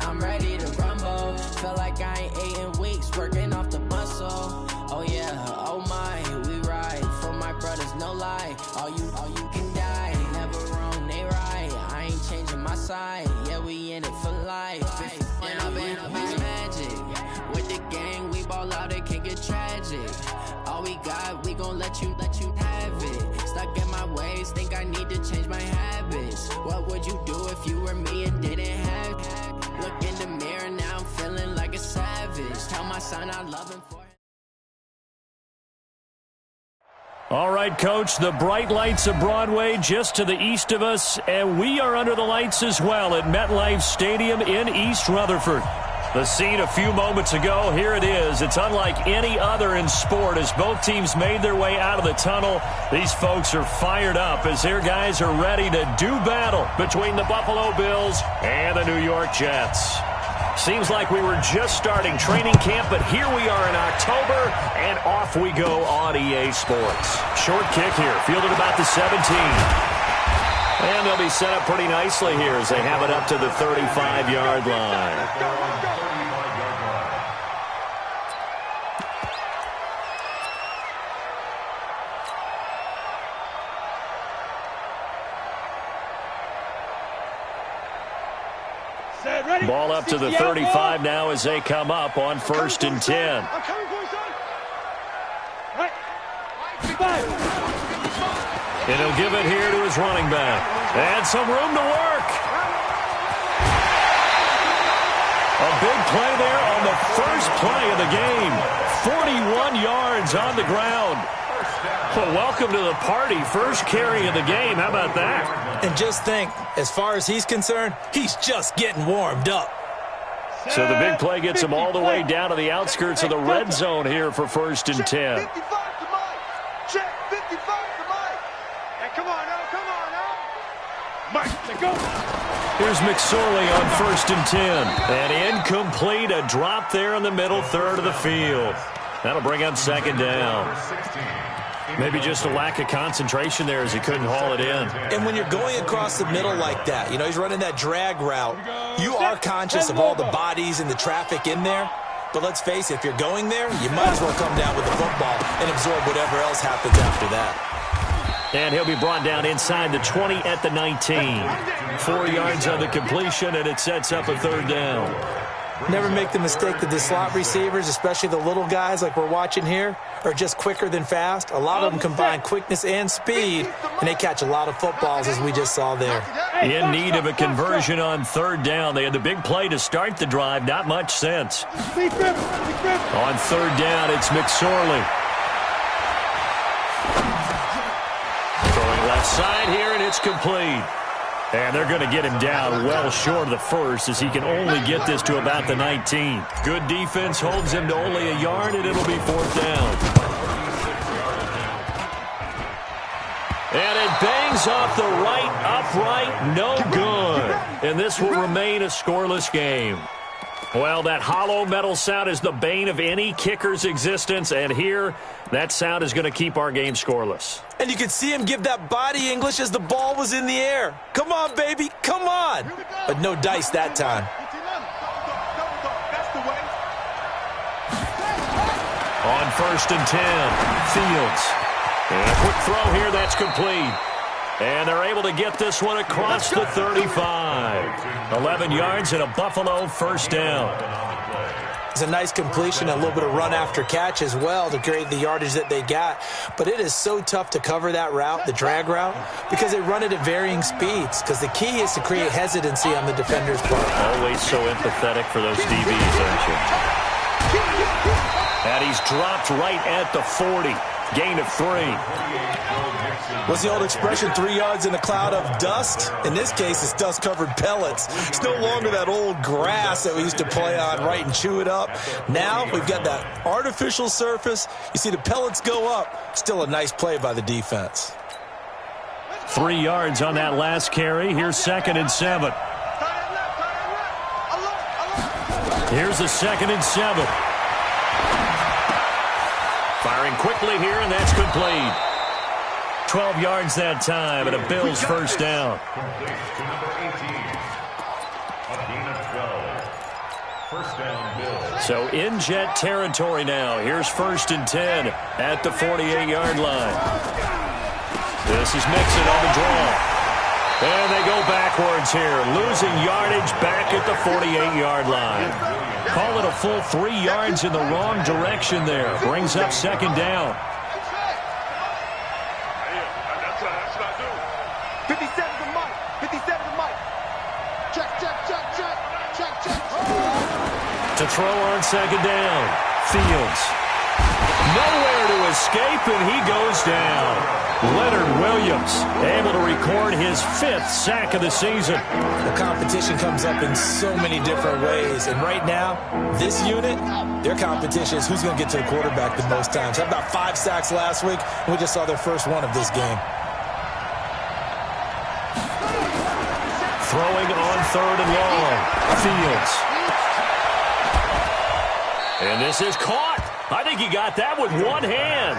I'm ready to rumble. Feel like I ain't ate in weeks, working off the muscle. Oh yeah, oh my, we ride. For my brothers, no lie. All you can die. Never wrong, they right. I ain't changing my side. Yeah, we in it for life. And I've been magic. With the gang, we ball out, it can get tragic. All we got, we gon' let you have it. Stuck in my ways, think I need to change my habits. What would you do if you were me and didn't have it? Look in the mirror, now I'm feeling like a savage. Tell my son I love him for. All right, Coach, the bright lights of Broadway just to the east of us, and we are under the lights as well at MetLife Stadium in East Rutherford. The scene a few moments ago, here it is. It's unlike any other in sport as both teams made their way out of the tunnel. These folks are fired up as their guys are ready to do battle between the Buffalo Bills and the New York Jets. Seems like we were just starting training camp, but here we are in October, and off we go on EA Sports. Short kick here, fielded about the 17. And they'll be set up pretty nicely here as they have it up to the 35-yard line. Ball up to the 35 now as they come up on 1st and 10. And he'll give it here to his running back. And some room to work. A big play there on the first play of the game. 41 yards on the ground. Well, welcome to the party. First carry of the game. How about that? And just think, as far as he's concerned, he's just getting warmed up. So the big play gets him all the way down to the outskirts of the red zone here for 1st and 10. 55 to Mike. Check 55 to Mike. Hey, come on now. Mike, let's go. Here's McSorley on 1st and 10. And incomplete, a drop there in the middle third of the field. That'll bring up 2nd down. Maybe just a lack of concentration there as he couldn't haul it in. And when you're going across the middle like that, you know, he's running that drag route, you are conscious of all the bodies and the traffic in there. But let's face it, if you're going there, you might as well come down with the football and absorb whatever else happens after that. And he'll be brought down inside the 20 at the 19. 4 yards on the completion, and it sets up a 3rd down. Never make the mistake that the slot receivers, especially the little guys like we're watching here, are just quicker than fast. A lot of them combine quickness and speed, and they catch a lot of footballs, as we just saw there. In need of a conversion on 3rd down. They had the big play to start the drive. Not much sense. On 3rd down, it's McSorley. Throwing left side here, and it's complete. And they're going to get him down well short of the first as he can only get this to about the 19. Good defense holds him to only a yard, and it'll be 4th down. And it bangs off the right upright, no good. And this will remain a scoreless game. Well, that hollow metal sound is the bane of any kicker's existence, and here, that sound is going to keep our game scoreless. And you could see him give that body English as the ball was in the air. Come on, baby, come on. But no dice that time. On 1st and 10, Fields. And a quick throw here, that's complete. And they're able to get this one across the 35. 11 yards and a Buffalo 1st down. It's a nice completion, a little bit of run after catch as well to create the yardage that they got. But it is so tough to cover that route, the drag route, because they run it at varying speeds. Because the key is to create hesitancy on the defender's part. Always so empathetic for those DBs, aren't you? And he's dropped right at the 40. Gain of 3. What's the old expression, 3 yards in a cloud of dust? In this case, it's dust-covered pellets. It's no longer that old grass that we used to play on, right, and chew it up. Now we've got that artificial surface. You see the pellets go up. Still a nice play by the defense. 3 yards on that last carry. Here's 2nd and 7. Here's the 2nd and 7. Firing quickly here, and that's complete. 12 yards that time, and a Bills 1st down. So in Jet territory now. Here's 1st and 10 at the 48-yard line. This is Mixon on the draw. And they go backwards here, losing yardage back at the 48-yard line. Call it a full 3 yards in the wrong direction there. Brings up 2nd down. 57 to Mike. 57 to Mike. Check. To throw on 2nd down. Fields. Nowhere to escape, and he goes down. Leonard Williams able to record his 5th sack of the season. The competition comes up in so many different ways. And right now, this unit, their competition is who's going to get to the quarterback the most times. Had about 5 sacks last week, and we just saw their first one of this game. Throwing on 3rd and long. Fields. And this is caught. I think he got that with one hand.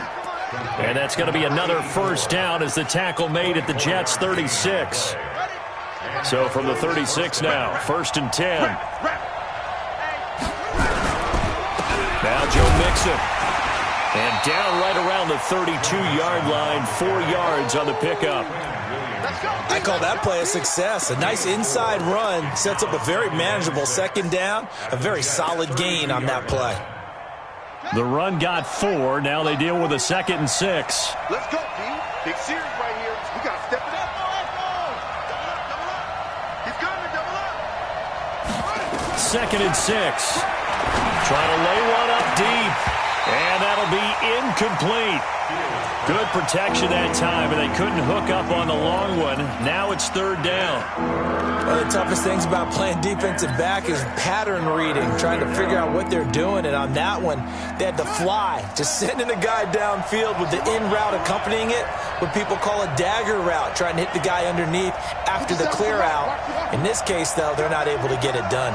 And that's going to be another 1st down as the tackle made at the Jets' 36. So from the 36 now, 1st and 10. Now Joe Mixon. And down right around the 32-yard line, 4 yards on the pickup. I call that play a success. A nice inside run sets up a very manageable 2nd down. A very solid gain on that play. The run got 4. Now they deal with a 2nd and 6. Let's go, D. Big series right here. We got to step it up. He's coming, double up. 2nd and 6. Trying to lay one up deep. And that'll be incomplete. Good protection that time, and they couldn't hook up on the long one. Now it's 3rd down. One of the toughest things about playing defensive back is pattern reading, trying to figure out what they're doing. And on that one, they had to fly, just sending a guy downfield with the in route accompanying it, what people call a dagger route, trying to hit the guy underneath after the clear out. In this case, though, they're not able to get it done.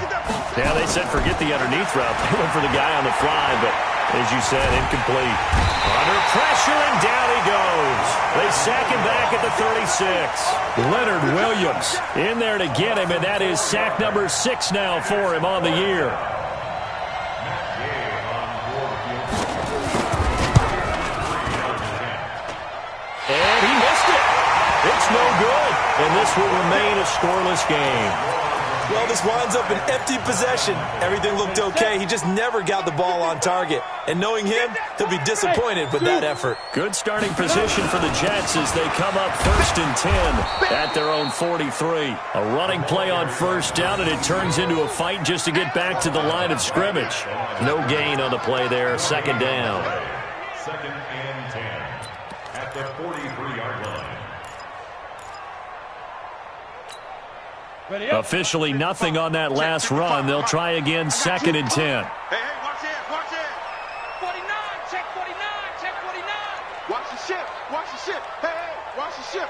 Yeah, they said forget the underneath route. They went for the guy on the fly, but as you said, incomplete. Under pressure, and down he goes. They sack him back at the 36. Leonard Williams in there to get him, and that is sack number 6 now for him on the year. And he missed it. It's no good, and this will remain a scoreless game. Well, this winds up an empty possession. Everything looked okay. He just never got the ball on target. And knowing him, he'll be disappointed with that effort. Good starting position for the Jets as they come up 1st and 10 at their own 43. A running play on 1st down, and it turns into a fight just to get back to the line of scrimmage. No gain on the play there. 2nd down. 2nd and 10 at the 43-yard line. Officially nothing on that last run. They'll try again 2nd and 10. Hey, watch it. 49, check 49, check 49. Watch the ship. Hey, watch the ship.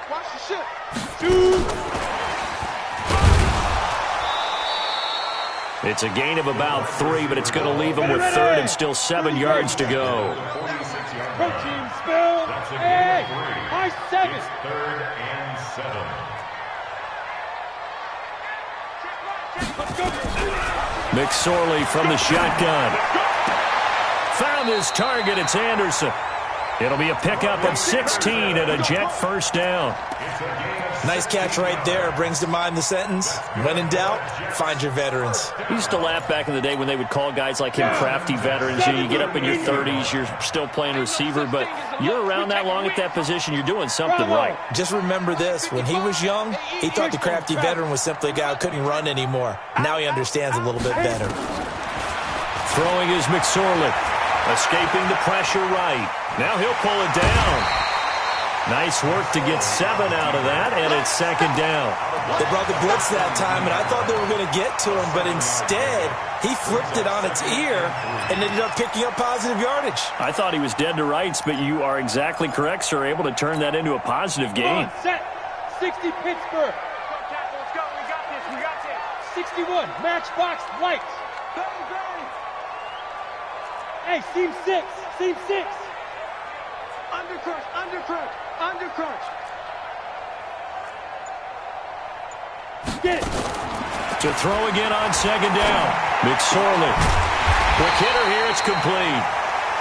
Shoot. It's a gain of about 3, but it's going to leave them with 3rd and still 7 yards to go. Protein spill. Hey, high 7. 3rd and 7. McSorley from the shotgun. Found his target. It's Anderson. It'll be a pickup of 16 and a Jet 1st down. Nice catch right there. Brings to mind the sentence, when in doubt, find your veterans. We used to laugh back in the day when they would call guys like him crafty veterans. You get up in your 30s, you're still playing receiver, but you're around that long at that position, you're doing something right. Just remember this. When he was young, he thought the crafty veteran was simply a guy who couldn't run anymore. Now he understands a little bit better. Throwing is McSorley. Escaping the pressure right. Now he'll pull it down. Nice work to get 7 out of that, and it's 2nd down. They brought the blitz that time, and I thought they were going to get to him, but instead, he flipped it on its ear and ended up picking up positive yardage. I thought he was dead to rights, but you are exactly correct, sir, able to turn that into a positive gain. Set. 60 Pittsburgh. Let's go. We got this. 61 Matchbox Lights. Hey, seam 6. Undercrunch. Get it. To throw again on 2nd down. McSorley. Quick hitter here. It's complete.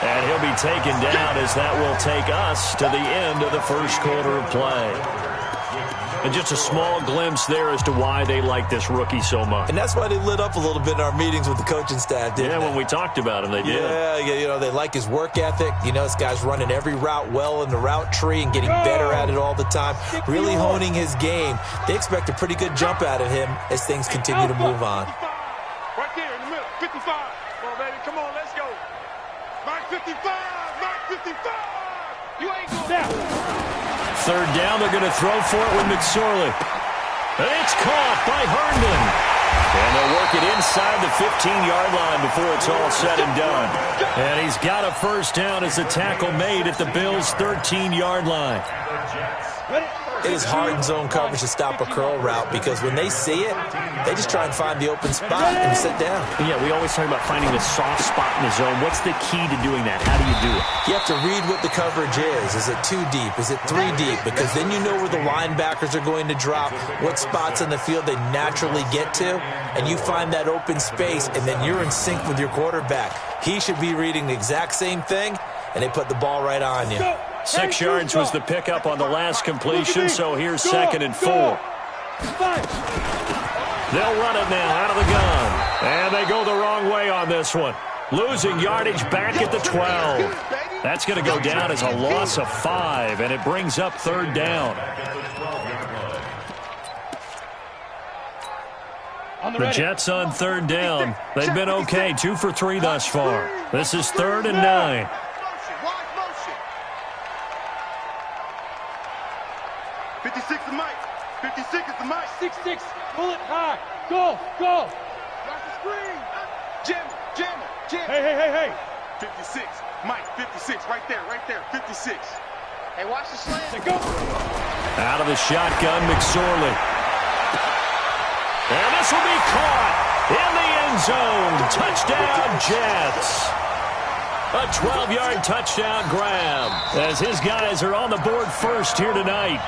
And he'll be taken down as that will take us to the end of the first quarter of play. And just a small glimpse there as to why they like this rookie so much. And that's why they lit up a little bit in our meetings with the coaching staff, didn't they? When we talked about him, they did. Yeah, you know, they like his work ethic. You know, this guy's running every route well in the route tree and getting better at it all the time, really honing his game. They expect a pretty good jump out of him as things continue to move on. Right there in the middle, 55. Come on, baby, come on, let's go. Mark 55, Mark 55. You ain't going. Third down, they're going to throw for it with McSorley. It's caught by Herndon. And they'll work it inside the 15-yard line before it's all said and done. And he's got a first down as the tackle made at the Bills' 13-yard line. It is hard in zone coverage to stop a curl route because when they see it, they just try and find the open spot and sit down. Yeah, we always talk about finding the soft spot in the zone. What's the key to doing that? How do you do it? You have to read what the coverage is. Is it 2 deep? Is it 3 deep? Because then you know where the linebackers are going to drop, what spots in the field they naturally get to, and you find that open space, and then you're in sync with your quarterback. He should be reading the exact same thing, and they put the ball right on you. 6 yards was the pickup on the last completion, so here's 2nd and 4. They'll run it now out of the gun. And they go the wrong way on this one. Losing yardage back at the 12. That's going to go down as a loss of 5, and it brings up 3rd down. The Jets on 3rd down. They've been okay, 2 for 3 thus far. This is 3rd and 9. 56 is Mike. 56 is the Mike. 6-6. Pull it high. Go. Go. Watch the screen. Jam it. Hey. 56. Mike, 56. Right there. 56. Hey, watch the slant. Go. Out of the shotgun, McSorley. And this will be caught in the end zone. Touchdown, Jets. A 12-yard touchdown grab as his guys are on the board first here tonight.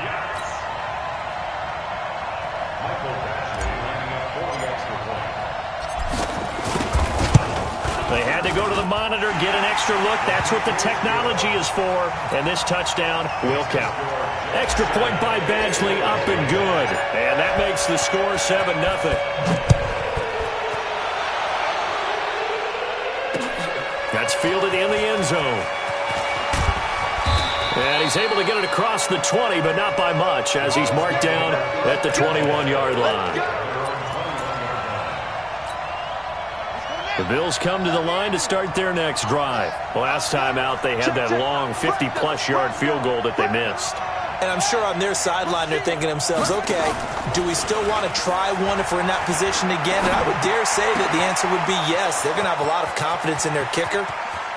They had to go to the monitor, get an extra look. That's what the technology is for. And this touchdown will count. Extra point by Badgley, up and good. And that makes the score 7-0. That's fielded in the end zone. And he's able to get it across the 20, but not by much, as he's marked down at the 21-yard line. The Bills come to the line to start their next drive. Last time out, they had that long 50-plus yard field goal that they missed. And I'm sure on their sideline they're thinking to themselves, okay, do we still want to try one if we're in that position again? And I would dare say that the answer would be yes. They're going to have a lot of confidence in their kicker.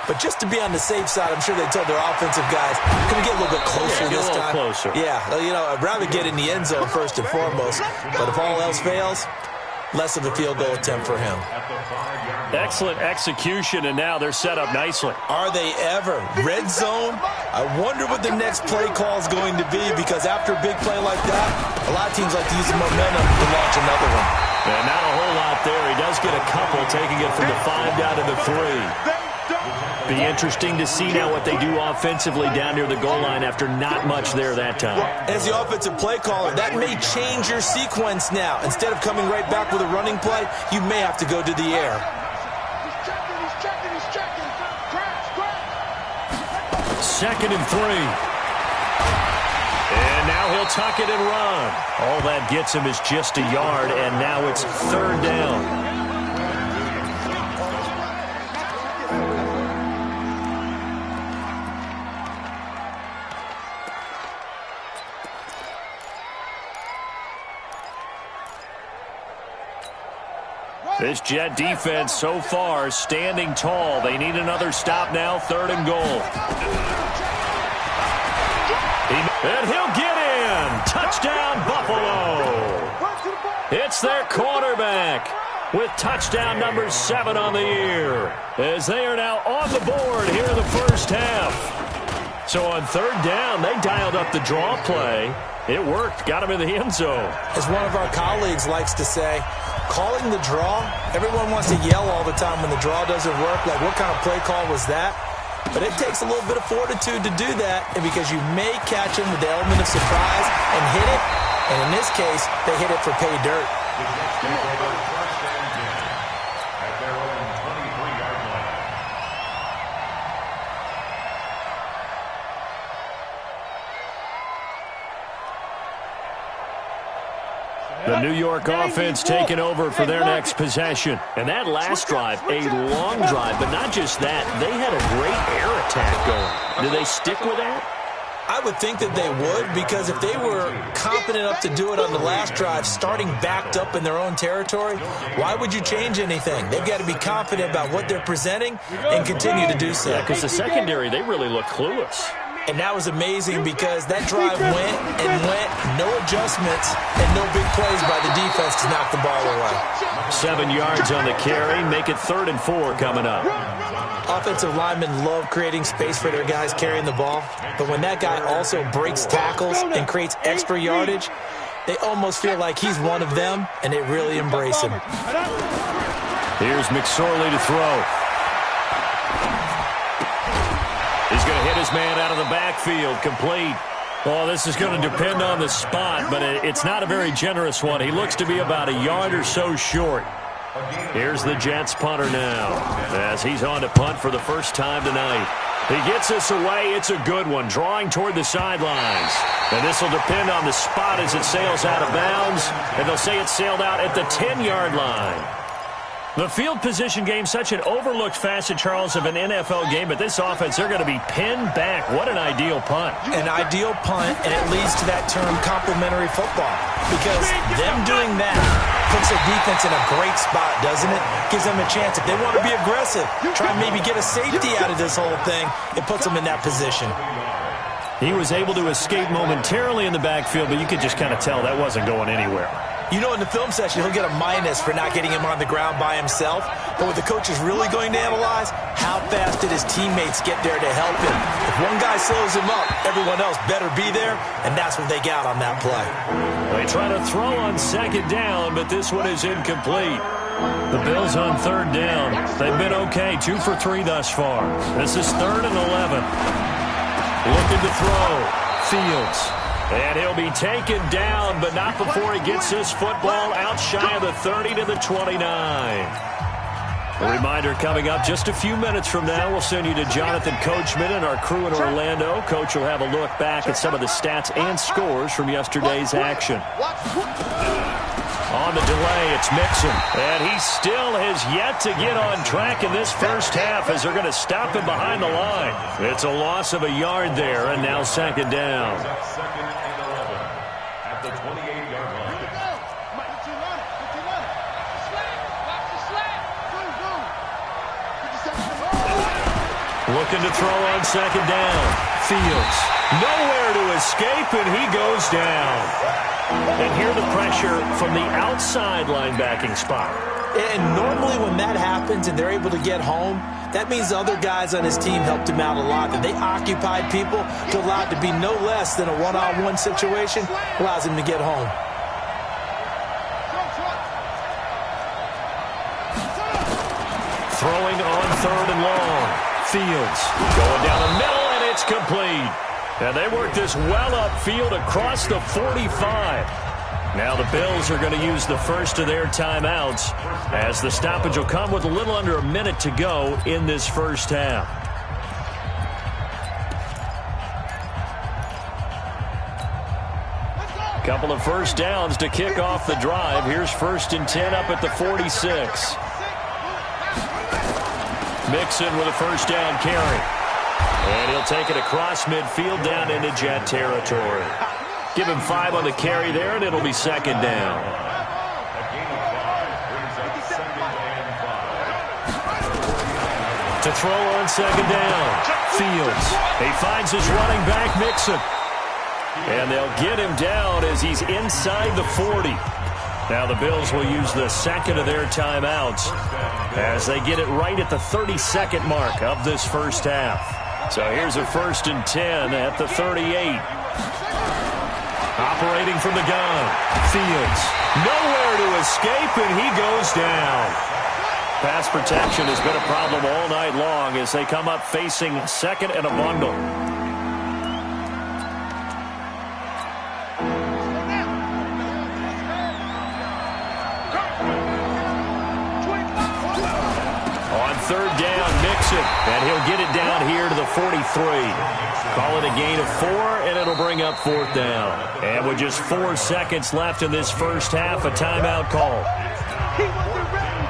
But just to be on the safe side, I'm sure they told their offensive guys, can we get a little bit closer this time? Closer. Yeah, you know, I'd rather get in the end zone first and foremost. But if all else fails, less of a field goal attempt for him. Excellent execution, and now they're set up nicely. Are they ever? Red zone? I wonder what the next play call is going to be, because after a big play like that, a lot of teams like to use the momentum to launch another one. And not a whole lot there. He does get a couple, taking it from the 5 down to the 3. Be interesting to see now what they do offensively down near the goal line after not much there that time. As the offensive play caller, that may change your sequence now. Instead of coming right back with a running play, you may have to go to the air. He's checking. Grab. 2nd and 3. And now he'll tuck it and run. All that gets him is just a yard, and now it's 3rd down. This Jet defense so far standing tall. They need another stop now, 3rd and goal. And he'll get in. Touchdown, Buffalo. It's their quarterback with touchdown number 7 on the year, as they are now on the board here in the first half. So on 3rd down, they dialed up the draw play. It worked, got him in the end zone. As one of our colleagues likes to say, calling the draw, everyone wants to yell all the time when the draw doesn't work, like what kind of play call was that? But it takes a little bit of fortitude to do that, and because you may catch him with the element of surprise and hit it, and in this case, they hit it for pay dirt. The New York offense taking over for their next possession. And that last drive, a long drive, but not just that. They had a great air attack going. Do they stick with that? I would think that they would, because if they were confident enough to do it on the last drive, starting backed up in their own territory, why would you change anything? They've got to be confident about what they're presenting and continue to do so. Yeah, because the secondary, they really look clueless. And that was amazing because that drive went and went, no adjustments, and no big plays by the defense to knock the ball away. 7 yards on the carry, make it 3rd and 4 coming up. Offensive linemen love creating space for their guys carrying the ball, but when that guy also breaks tackles and creates extra yardage, they almost feel like he's one of them, and they really embrace him. Here's McSorley to throw. He's going to hit his man out of the backfield, complete. Oh, this is going to depend on the spot, but it's not a very generous one. He looks to be about a yard or so short. Here's the Jets punter now, as he's on to punt for the first time tonight. He gets this away. It's a good one, drawing toward the sidelines. And this will depend on the spot as it sails out of bounds, and they'll say it sailed out at the 10-yard line. The field position game, such an overlooked facet, Charles, of an NFL game, but this offense, they're going to be pinned back. What an ideal punt. An ideal punt, and it leads to that term complementary football, because them doing that puts their defense in a great spot, doesn't it? Gives them a chance. If they want to be aggressive, try and maybe get a safety out of this whole thing, it puts them in that position. He was able to escape momentarily in the backfield, but you could just kind of tell that wasn't going anywhere. You know, in the film session, he'll get a minus for not getting him on the ground by himself. But what the coach is really going to analyze, how fast did his teammates get there to help him? If one guy slows him up, everyone else better be there, and that's what they got on that play. They try to throw on 2nd down, but this one is incomplete. The Bills on 3rd down. They've been okay, 2 for 3 thus far. This is 3rd and 11. Looking to throw. Fields. And he'll be taken down, but not before he gets this football out shy of the 30 to the 29. A reminder coming up just a few minutes from now. We'll send you to Jonathan Coachman and our crew in Orlando. Coach will have a look back at some of the stats and scores from yesterday's action. On the delay, it's Mixon. And he still has yet to get on track in this first half as they're going to stop him behind the line. It's a loss of a yard there, and now 2nd down. 2nd and 11 at the 28-yard line. Looking to throw on 2nd down. Fields. Nowhere to escape, and he goes down. And here the pressure from the outside linebacking spot. And normally when that happens and they're able to get home, that means the other guys on his team helped him out a lot. That they occupied people to allow it to be no less than a one-on-one situation, allows him to get home. Throwing on 3rd and long. Fields going down the middle, and it's complete. And they work this well upfield across the 45. Now the Bills are going to use the first of their timeouts as the stoppage will come with a little under a minute to go in this first half. Couple of first downs to kick off the drive. Here's 1st and 10 up at the 46. Mixon with a first down carry. And he'll take it across midfield down into Jet territory. Give him 5 on the carry there, and it'll be 2nd down. To throw on 2nd down. Fields. He finds his running back, Mixon. And they'll get him down as he's inside the 40. Now the Bills will use the 2nd of their timeouts as they get it right at the 32nd mark of this first half. So here's a 1st and 10 at the 38. Operating from the gun. Fields. Nowhere to escape, and he goes down. Pass protection has been a problem all night long as they come up facing second and a bundle. On third down, Mixon, and he'll get it down here to the 43. Call it a gain of 4, and it'll bring up fourth down. And with just 4 seconds left in this first half, a timeout call.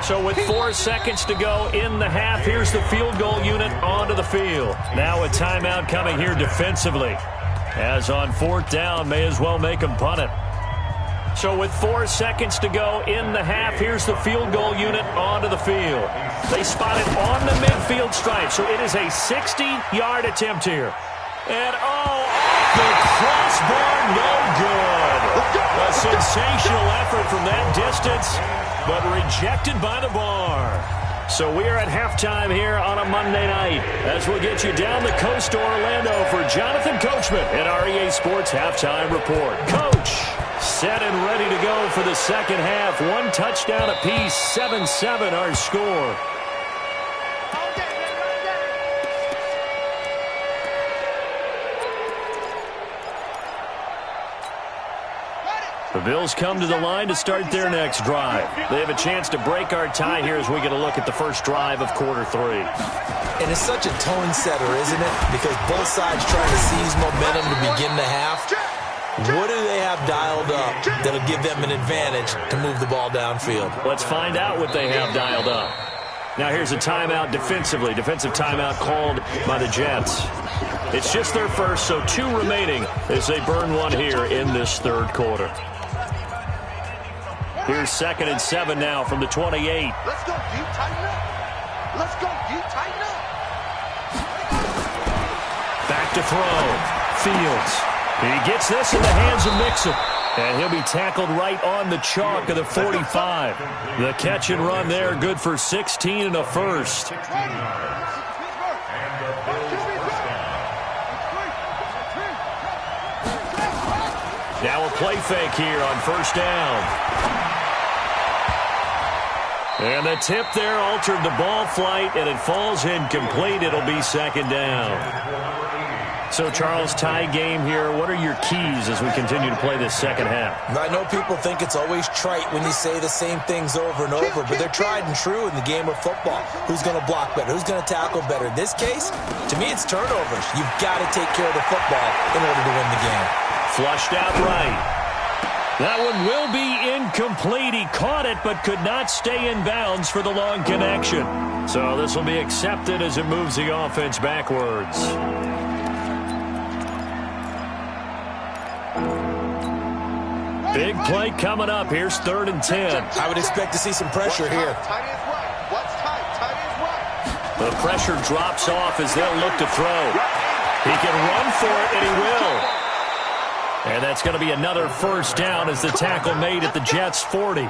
So with 4 seconds to go in the half, here's the field goal unit onto the field. Now a timeout coming here defensively. As on fourth down, may as well make them punt it. So with 4 seconds to go in the half, here's the field goal unit onto the field. They spot it on the midfield stripe, so it is a 60-yard attempt here. And, off the crossbar, no good. A sensational effort from that distance, but rejected by the bar. So we are at halftime here on a Monday night as we'll get you down the coast to Orlando for Jonathan Coachman at our EA Sports Halftime Report. Coach, set and ready to go for the second half. 1 touchdown apiece, 7-7 our score. The Bills come to the line to start their next drive. They have a chance to break our tie here as we get a look at the first drive of quarter 3. And it's such a tone setter, isn't it? Because both sides trying to seize momentum to begin the half. What do they have dialed up that'll give them an advantage to move the ball downfield? Let's find out what they have dialed up. Now here's a timeout defensively. Defensive timeout called by the Jets. It's just their first, so 2 remaining as they burn 1 here in this third quarter. Here's 2nd and 7 now from the 28. Let's go, D. Tighten up. Let's go, D. Tighten up. Back to throw. Fields. He gets this in the hands of Mixon. And he'll be tackled right on the chalk of the 45. The catch and run there, good for 16 and a first. Now a play fake here on first down. And the tip there altered the ball flight, and it falls incomplete. It'll be second down. So, Charles, tie game here. What are your keys as we continue to play this second half? I know people think it's always trite when you say the same things over and over, but they're tried and true in the game of football. Who's going to block better? Who's going to tackle better? In this case, to me, it's turnovers. You've got to take care of the football in order to win the game. Flushed out right. That one will be incomplete. He caught it but could not stay in bounds for the long connection. So this will be accepted as it moves the offense backwards. Big play coming up. Here's 3rd and 10. I would expect to see some pressure here. The pressure drops off as they'll look to throw. He can run for it, and he will. And that's going to be another first down as the tackle made at the Jets' 40.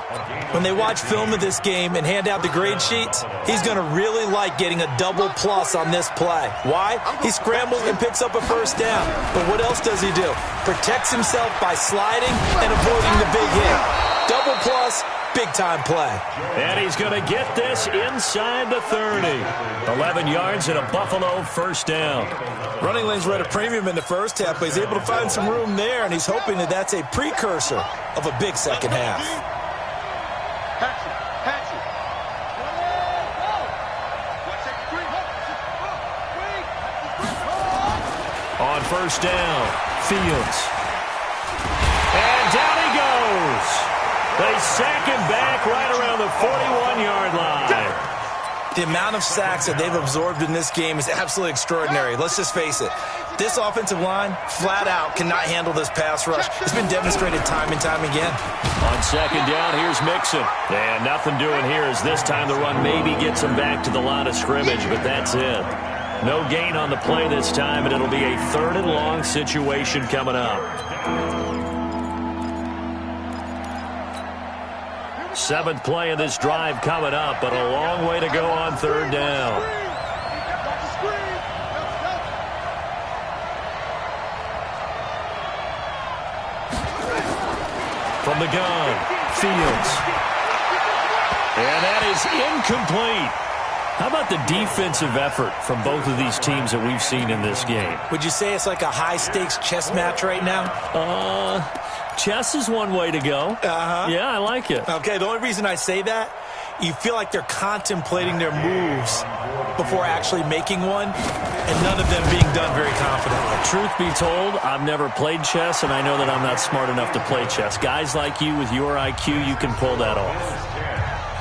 When they watch film of this game and hand out the grade sheets, he's going to really like getting a double plus on this play. Why? He scrambles and picks up a first down. But what else does he do? Protects himself by sliding and avoiding the big hit. Double plus, big-time play. And he's going to get this inside the 30. 11 yards and a Buffalo first down. Running lanes were at a premium in the first half, but he's able to find some room there, and he's hoping that that's a precursor of a big second half. On first down, Fields. And down he goes. They sack him back right around the 41-yard line. The amount of sacks that they've absorbed in this game is absolutely extraordinary. Let's just face it. This offensive line, flat out, cannot handle this pass rush. It's been demonstrated time and time again. On second down, here's Mixon. And nothing doing here as this time the run maybe gets him back to the line of scrimmage, but that's it. No gain on the play this time, and it'll be a 3rd and long situation coming up. 7th play of this drive coming up, but a long way to go on 3rd down. From the gun, Fields. And that is incomplete. How about the defensive effort from both of these teams that we've seen in this game? Would you say it's like a high-stakes chess match right now? Chess is one way to go. Yeah, I like it. Okay, the only reason I say that, you feel like they're contemplating their moves before actually making one, and none of them being done very confidently. Truth be told, I've never played chess, and I know that I'm not smart enough to play chess. Guys like you with your IQ, you can pull that off.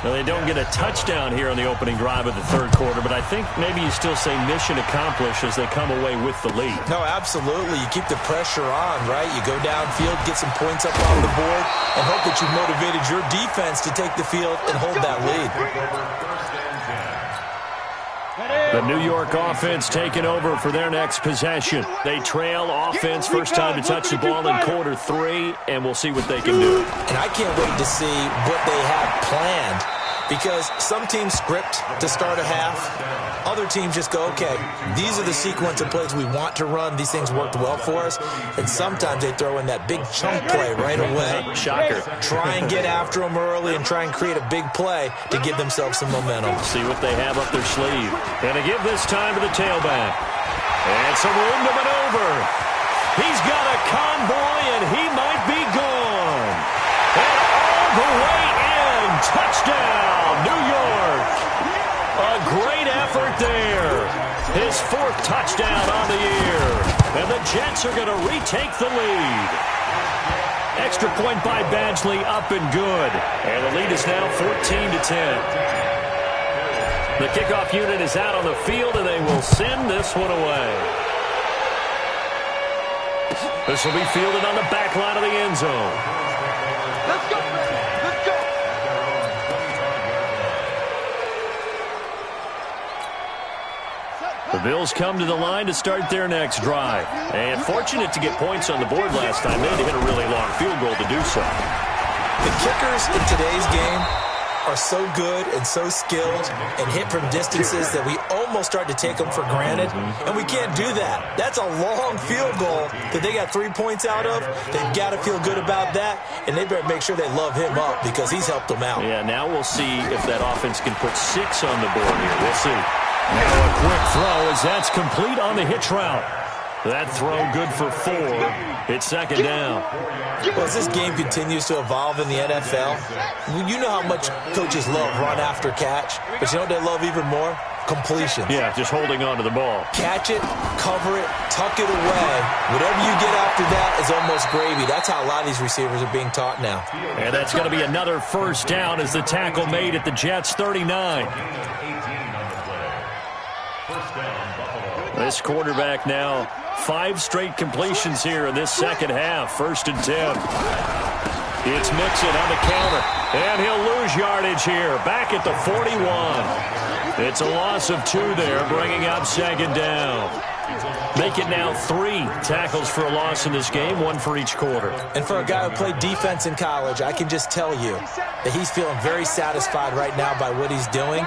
Now, they don't get a touchdown here on the opening drive of the third quarter, but I think maybe you still say mission accomplished as they come away with the lead. No, absolutely. You keep the pressure on, right? You go downfield, get some points up on the board, and hope that you've motivated your defense to take the field and hold that lead. The New York offense taking over for their next possession. They trail offense, first time to touch the ball in quarter 3, and we'll see what they can do. And I can't wait to see what they have planned, because some teams script to start a half. Other teams just go, okay, these are the sequence of plays we want to run. These things worked well for us. And sometimes they throw in that big chunk play right away. Shocker. Try and get after them early and try and create a big play to give themselves some momentum. See what they have up their sleeve. And to give this time to the tailback. And some room to maneuver. He's got a convoy, and he might be gone. And all the way in. Touchdown, New York. A great effort there. His 4th touchdown on the year. And the Jets are going to retake the lead. Extra point by Badgley, up and good. And the lead is now 14-10. The kickoff unit is out on the field, and they will send this one away. This will be fielded on the back line of the end zone. Let's go, let's go. The Bills come to the line to start their next drive. And fortunate to get points on the board last time. They had to hit a really long field goal to do so. The kickers in today's game are so good and so skilled and hit from distances that we almost start to take them for granted. And we can't do that. That's a long field goal that they got 3 points out of. They've got to feel good about that, and they better make sure they love him up because he's helped them out. Yeah, now we'll see if that offense can put 6 on the board here. We'll see. Now a quick throw as that's complete on the hitch route. That throw good for 4. It's second down. Well, as this game continues to evolve in the NFL, you know how much coaches love run after catch, but you know what they love even more? Completions. Yeah, just holding on to the ball. Catch it, cover it, tuck it away. Whatever you get after that is almost gravy. That's how a lot of these receivers are being taught now. And that's going to be another first down as the tackle made at the Jets' 39. This quarterback now 5 straight completions here in this second half. 1st and 10. It's Mixon on the counter. And he'll lose yardage here. Back at the 41. It's a loss of 2 there, bringing up second down. Make it now 3 tackles for a loss in this game, 1 for each quarter. And for a guy who played defense in college, I can just tell you that he's feeling very satisfied right now by what he's doing.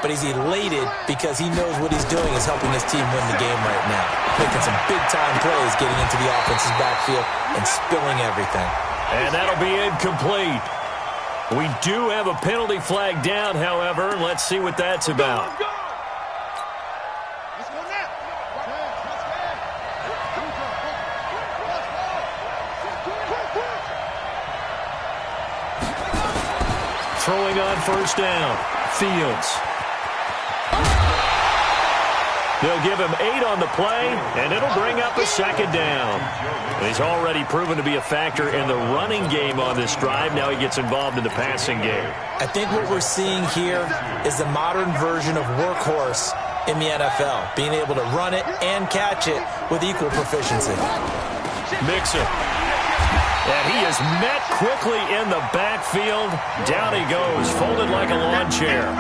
But he's elated because he knows what he's doing is helping his team win the game right now. Making some big-time plays, getting into the offense's backfield and spilling everything. And that'll be incomplete. We do have a penalty flag down, however. Let's see what that's about. Throwing on first down, Fields. They'll give him 8 on the play, and it'll bring up a second down. He's already proven to be a factor in the running game on this drive. Now he gets involved in the passing game. I think what we're seeing here is the modern version of workhorse in the NFL, being able to run it and catch it with equal proficiency. Mixon. And he is met quickly in the backfield. Down he goes, folded like a lawn chair.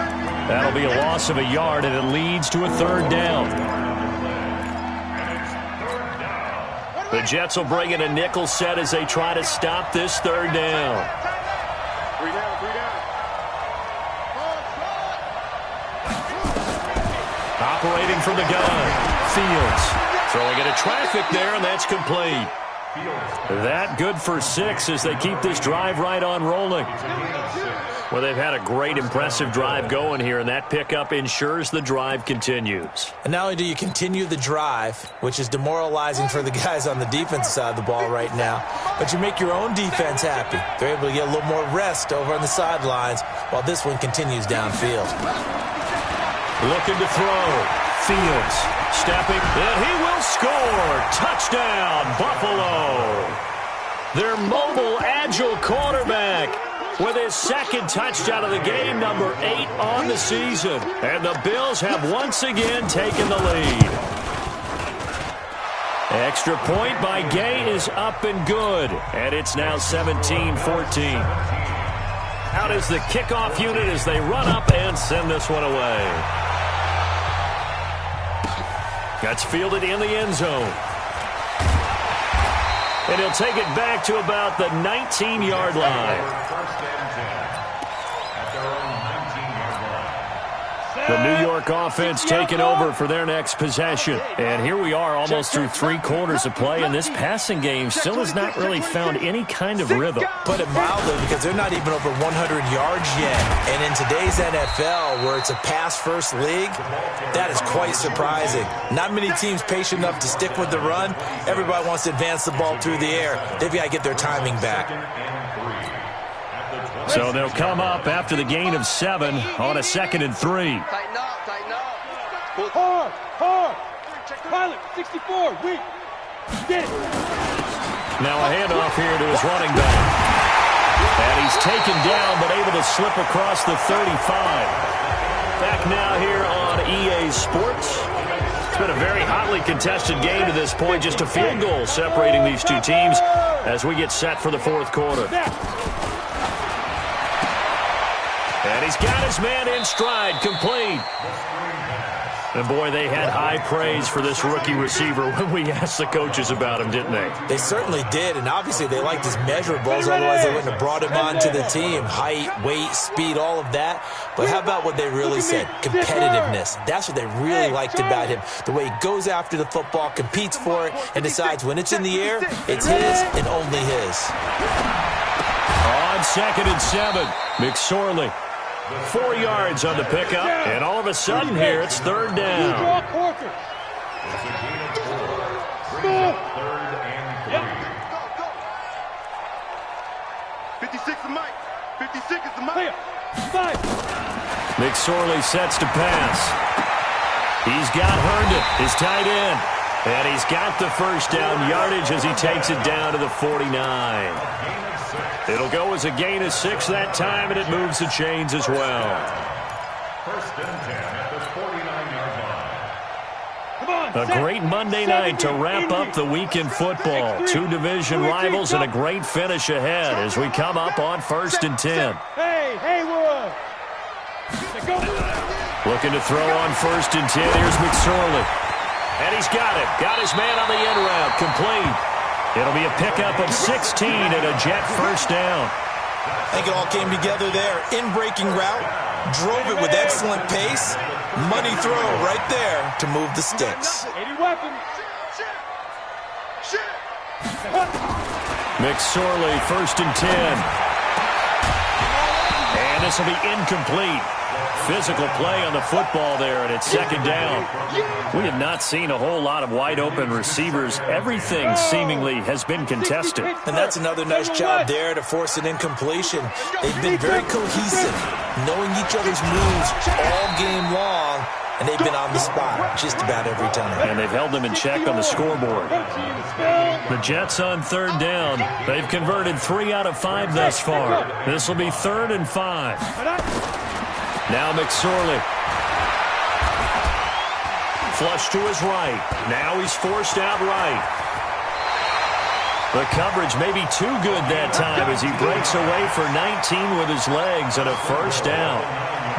That'll be a loss of a yard, and it leads to a 3rd down. The Jets will bring in a nickel set as they try to stop this 3rd down. 3 down, 3 down. Operating from the gun, Fields. Throwing into traffic there, and that's complete. That good for 6 as they keep this drive right on rolling. Well, they've had a great, impressive drive going here, and that pickup ensures the drive continues. And not only do you continue the drive, which is demoralizing for the guys on the defensive side of the ball right now, but you make your own defense happy. They're able to get a little more rest over on the sidelines while this one continues downfield. Looking to throw. Fields stepping, and he will score. Touchdown, Buffalo. Their mobile, agile quarterback with his second touchdown of the game, number 8 on the season. And the Bills have once again taken the lead. Extra point by Gay is up and good, and it's now 17-14. Out is the kickoff unit as they run up and send this one away. That's fielded in the end zone. And he'll take it back to about the 19-yard line. The New York offense taking over for their next possession. And here we are almost through 3 quarters of play, and this passing game still has not really found any kind of rhythm. Put it mildly, because they're not even over 100 yards yet. And in today's NFL, where it's a pass-first league, that is quite surprising. Not many teams patient enough to stick with the run. Everybody wants to advance the ball through the air. They've got to get their timing back. So they'll come up after the gain of 7 on a 2nd and 3. Tighten up, tighten up. Hard. Pilot, 64, weak. Get it. Now a handoff here to his running back. And he's taken down, but able to slip across the 35. Back now here on EA Sports. It's been a very hotly contested game to this point. Just a field goal separating these two teams as we get set for the 4th quarter. And he's got his man in stride, complete. And boy, they had high praise for this rookie receiver when we asked the coaches about him, didn't they? They certainly did, and obviously they liked his measurables, otherwise they wouldn't have brought him onto the team. Height, weight, speed, all of that. But how about what they really said? Competitiveness. That's what they really liked about him. The way he goes after the football, competes for it, and decides when it's in the air, it's his and only his. On 2nd and 7, McSorley. 4 yards on the pickup, and all of a sudden here, it's 3rd down. 56 is Mike. 56 is the Mike. McSorley sets to pass. He's got Herndon, his tight end. And he's got the first down yardage as he takes it down to the 49. It'll go as a gain of 6 that time, and it moves the chains as well. 1st and 10 at the 49-yard line. A great Monday night to wrap up the week in football. 2 division rivals and a great finish ahead as we come up on 1st and 10. Hey, Haywood. Looking to throw on 1st and 10. Here's McSorley. And he's got it. Got his man on the end route. Complete. It'll be a pickup of 16 and a Jet first down. I think it all came together there. In-breaking route, drove it with excellent pace. Money throw right there to move the sticks. 80 weapons. McSorley, 1st and 10. And this will be incomplete. Physical play on the football there, and it's 2nd down. We have not seen a whole lot of wide-open receivers. Everything seemingly has been contested. And that's another nice job there to force an incompletion. They've been very cohesive, knowing each other's moves all game long, and they've been on the spot just about every time. And they've held them in check on the scoreboard. The Jets on 3rd down. They've converted 3 out of 5 thus far. This will be 3rd and 5. Now McSorley. Flush to his right. Now he's forced out right. The coverage may be too good that time as he breaks away for 19 with his legs and a first down.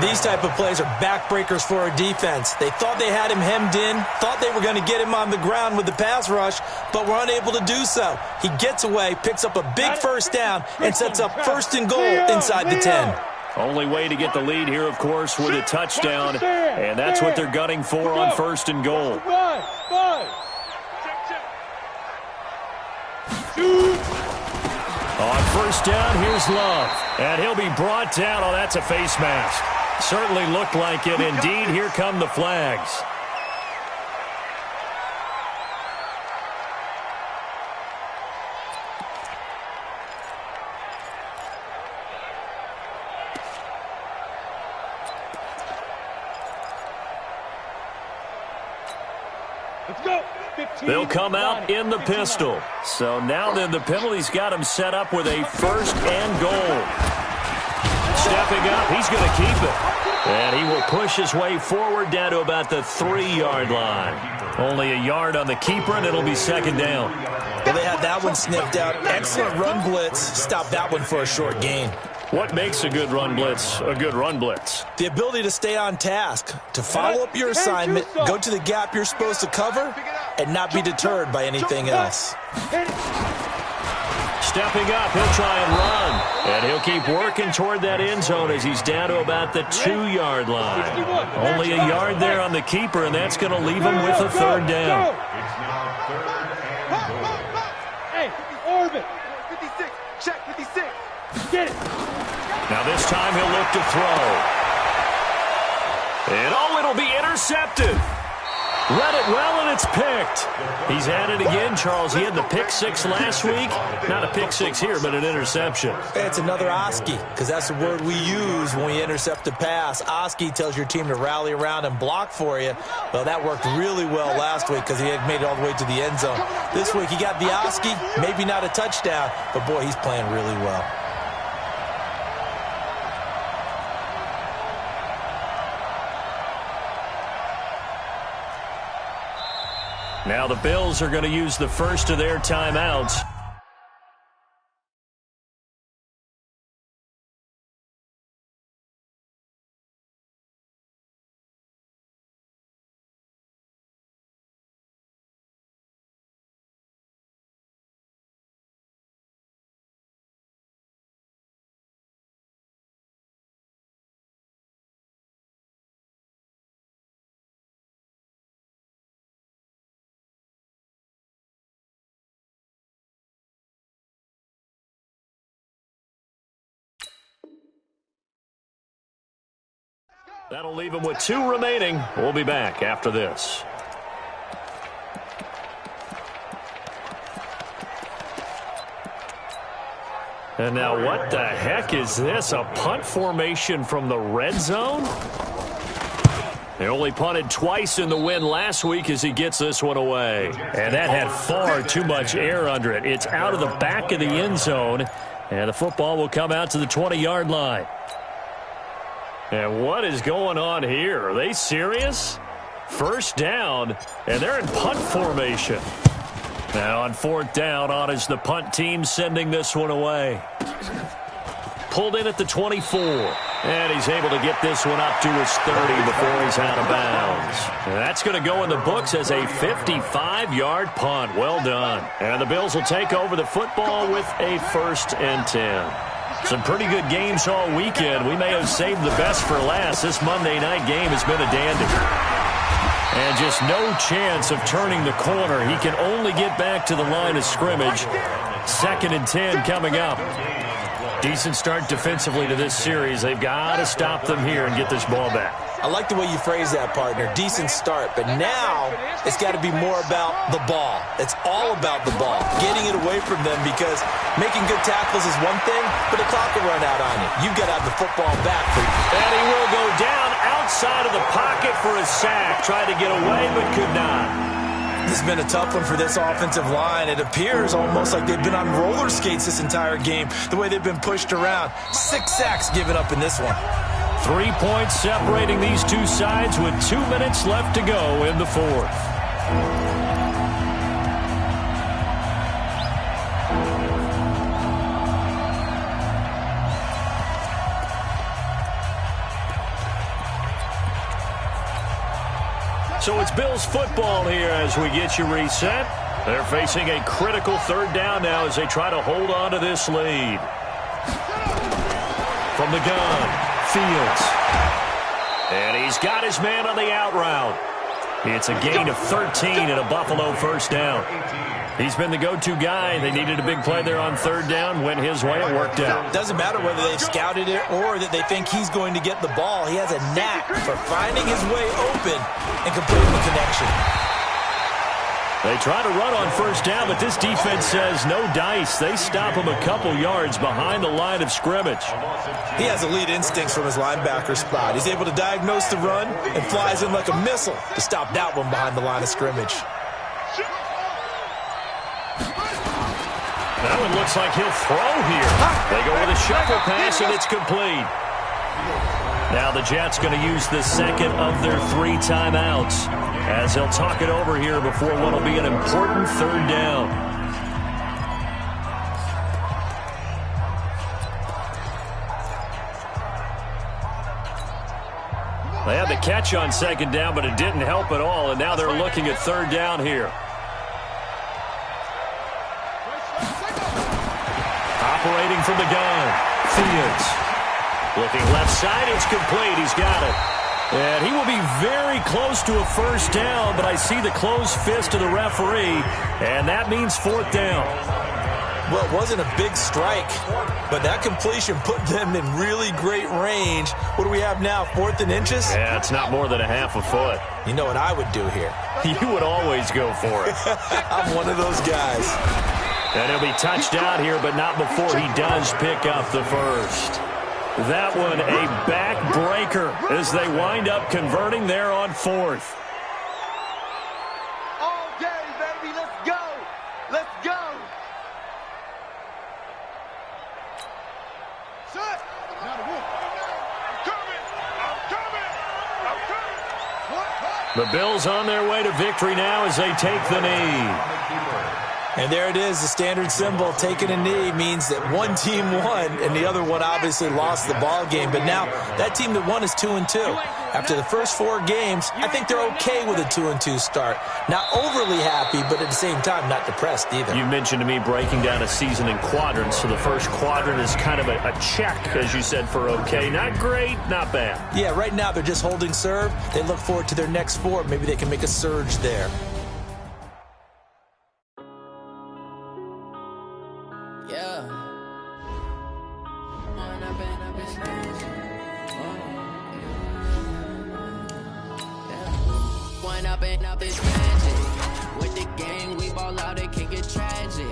These type of plays are backbreakers for a defense. They thought they had him hemmed in, thought they were going to get him on the ground with the pass rush, but were unable to do so. He gets away, picks up a big first down, and sets up 1st and goal inside the 10. Only way to get the lead here, of course, with a touchdown, and that's what they're gunning for on 1st and goal. On first down, here's Love. And he'll be brought down. Oh, that's a face mask. Certainly looked like it. Indeed, here come the flags. Let's go. They'll come out in the pistol. So now then the penalty's got him set up with a first and goal. Stepping up, he's going to keep it. And he will push his way forward down to about the 3-yard line. Only a yard on the keeper, and it'll be second down. Well, they had that one sniffed out. Excellent run blitz. Stop that one for a short gain. What makes a good run blitz a good run blitz? The ability to stay on task, to follow up your assignment, go to the gap you're supposed to cover, and not be deterred by anything else. Stepping up, he'll try and run. And he'll keep working toward that end zone as he's down to about the 2-yard line. Only a yard there on the keeper, and that's going to leave him with a third down. It's now third and goal. Hey, orbit. 56. Check 56. Get it. Now this time he'll look to throw. And it'll be intercepted. Read it well, and it's picked. He's at it again, Charles. He had the pick six last week. Not a pick six here, but an interception. It's another Oski, because that's the word we use when we intercept a pass. Oski tells your team to rally around and block for you. Well, that worked really well last week because he had made it all the way to the end zone. This week he got the Oski, maybe not a touchdown, but boy, he's playing really well. Now the Bills are going to use the first of their timeouts. That'll leave him with 2 remaining. We'll be back after this. And now what the heck is this? A punt formation from the red zone? They only punted twice in the win last week as he gets this one away. And that had far too much air under it. It's out of the back of the end zone. And the football will come out to the 20-yard line. And what is going on here? Are they serious? First down, and they're in punt formation. Now on fourth down, on is the punt team sending this one away. Pulled in at the 24. And he's able to get this one up to his 30 before he's out of bounds. And that's going to go in the books as a 55-yard punt. Well done. And the Bills will take over the football with a 1st and 10. Some pretty good games all weekend. We may have saved the best for last. This Monday night game has been a dandy. And just no chance of turning the corner. He can only get back to the line of scrimmage. 2nd and 10 coming up. Decent start defensively to this series. They've got to stop them here and get this ball back. I like the way you phrase that, partner. Decent start. But now it's got to be more about the ball. It's all about the ball. Getting it away from them, because making good tackles is one thing, but the clock will run out on you. You've got to have the football back for you. And he will go down outside of the pocket for a sack. Tried to get away, but could not. This has been a tough one for this offensive line. It appears almost like they've been on roller skates this entire game, the way they've been pushed around. 6 sacks given up in this one. 3 points separating these two sides with 2 minutes left to go in the 4th. So it's Bills football here as we get you reset. They're facing a critical 3rd down now as they try to hold on to this lead. From the gun, Fields. And he's got his man on the out route. It's a gain of 13 and a Buffalo first down. He's been the go-to guy. They needed a big play there on third down. Went his way. It worked out. Doesn't matter whether they've scouted it or that they think he's going to get the ball. He has a knack for finding his way open and completing the connection. They try to run on first down, but this defense says no dice. They stop him a couple yards behind the line of scrimmage. He has elite instincts from his linebacker spot. He's able to diagnose the run and flies in like a missile to stop that one behind the line of scrimmage. That one looks like he'll throw here. They go with a shuffle pass, and it's complete. Now the Jets going to use the second of their 3 timeouts as they'll talk it over here before what will be an important third down. They had the catch on second down, but it didn't help at all, and now they're looking at third down here. Operating from the gun, Fields. Looking left side, it's complete. He's got it. And he will be very close to a first down, but I see the closed fist of the referee, and that means fourth down. Well, it wasn't a big strike, but that completion put them in really great range. What do we have now, 4th and inches? Yeah, it's not more than a half a foot. You know what I would do here? You would always go for it. I'm one of those guys. And he'll be touched out here, but not before he does pick up the first. That one a backbreaker as they wind up converting there on 4th. All day, baby. Let's go. Let's go. Set. I'm coming. I'm coming. The Bills on their way to victory now as they take the knee. And there it is, the standard symbol. Taking a knee means that one team won, and the other one obviously lost the ball game. But now that team that won is 2-2. After the first 4 games, I think they're okay with a 2-2 start. Not overly happy, but at the same time, not depressed either. You mentioned to me breaking down a season in quadrants. So the first quadrant is kind of a check, as you said, for okay. Not great, not bad. Yeah, right now they're just holding serve. They look forward to their next 4. Maybe they can make a surge there. Up is magic. With the gang, we ball out, it can get tragic.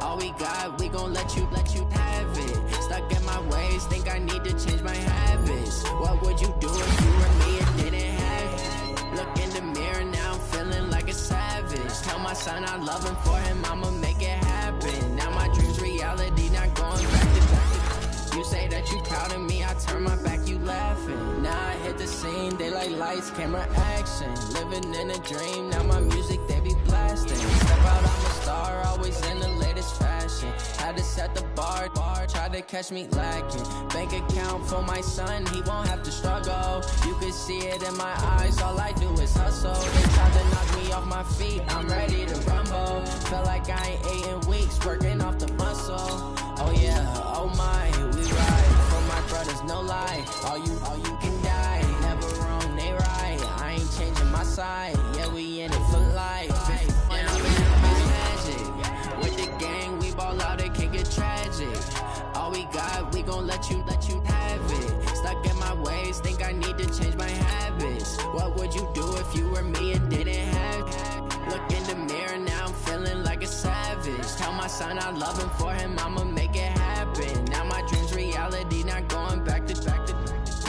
All we got, we gon' let you have it. Stuck in my ways, think I need to change my habits. What would you do if you were me and didn't have it? Look in the mirror, now I'm feeling like a savage. Tell my son I love him, for him I'ma make it happen. Now my dream's reality, not going back to back. You say that you proud of me, I turn my back, you laughing. Now I hit the scene, they like lights, camera, action. Living in a dream, now my music, they be blasting. Step out, I'm a star, always in the latest fashion. Had to set the bar, try to catch me lacking. Bank account for my son, he won't have to struggle. You can see it in my eyes, all I do is hustle. They tried to knock me off my feet, I'm ready to rumble. Felt like I ain't ate in weeks, working off the muscle. Oh yeah, oh my, we ride for my brothers, no lie. All you can die, never wrong, they right. I ain't changing my side, yeah, we in it for life. And I'm in magic. With the gang, we ball out, it can get tragic. All we got, we gon' let you have it. Stuck in my ways, think I need to change my habits. What would you do if you were me and didn't have it? Look in the mirror, now I'm feeling like a savage. Tell my son I love him, for him I'ma make it happen. Now my dream's reality, not going back to back to.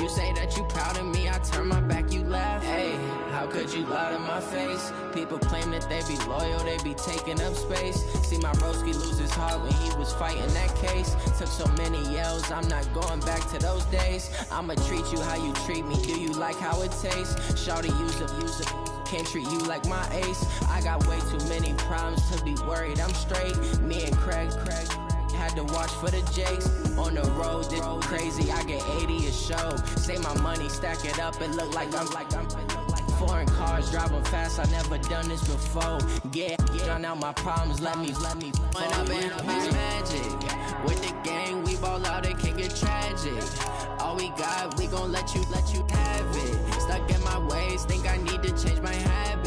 You say that you proud of me, I turn my back, you laugh. Hey, how could you lie to my face? People claim that they be loyal, they be taking up space. See my broski lose his heart when he was fighting that case. Took so many yells, I'm not going back to those days. I'ma treat you how you treat me, do you like how it tastes? Shawty, use it. Can't treat you like my ace. I got way too many problems to be worried, I'm straight. Me and Craig had to watch for the Jakes. On the road, this crazy, I get 80 a show. Save my money, stack it up, it look like I'm foreign cars, driving fast, I never done this before. Yeah, drown out my problems, let me When up in magic. With the gang, we ball out, it can get tragic. All we got, we gon' let you have it. Stuck in my ways, think I need to change my habits.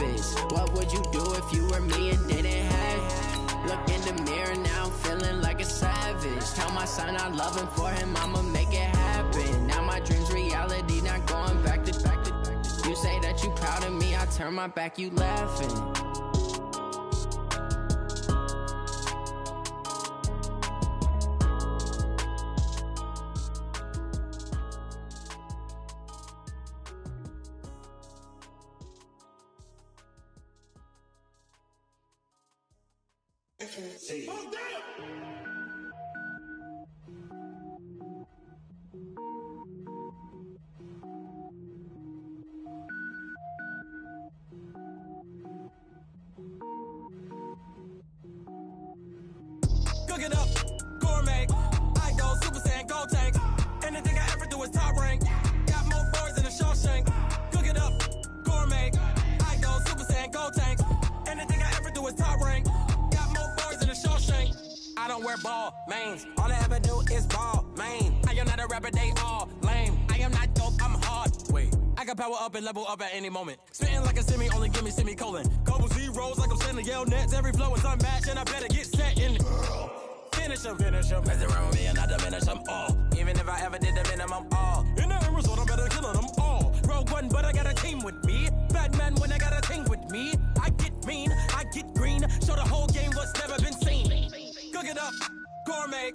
sign out loving for him, I'ma make it happen. Now my dream's reality, not going back to. You say that you proud of me, I turn my back, you laughing. Cook it up, gourmet. I go Super Saiyan, gold tank. Anything I ever do is top rank. Got more boys than a Shawshank. Cook it up, gourmet. I go Super Saiyan, gold tank. Anything I ever do is top rank. Got more boys than a Shawshank. I don't wear ball mains. All I ever do is ball main. I am not a rapper, they all lame. I am not dope, I'm hard. Wait, I can power up and level up at any moment. Spitting like a semi, only give me semicolon. Couple zeros like I'm sending yell nets. Every flow is unmatched and I better get set in. Finish them. Mess around with me and I diminish them all. Even if I ever did the minimum all. In the end result, I'm better killing them all. Rogue One, but I got a team with me. Batman when I got a team with me. I get mean, I get green. Show the whole game what's never been seen. Cook it up, gourmet.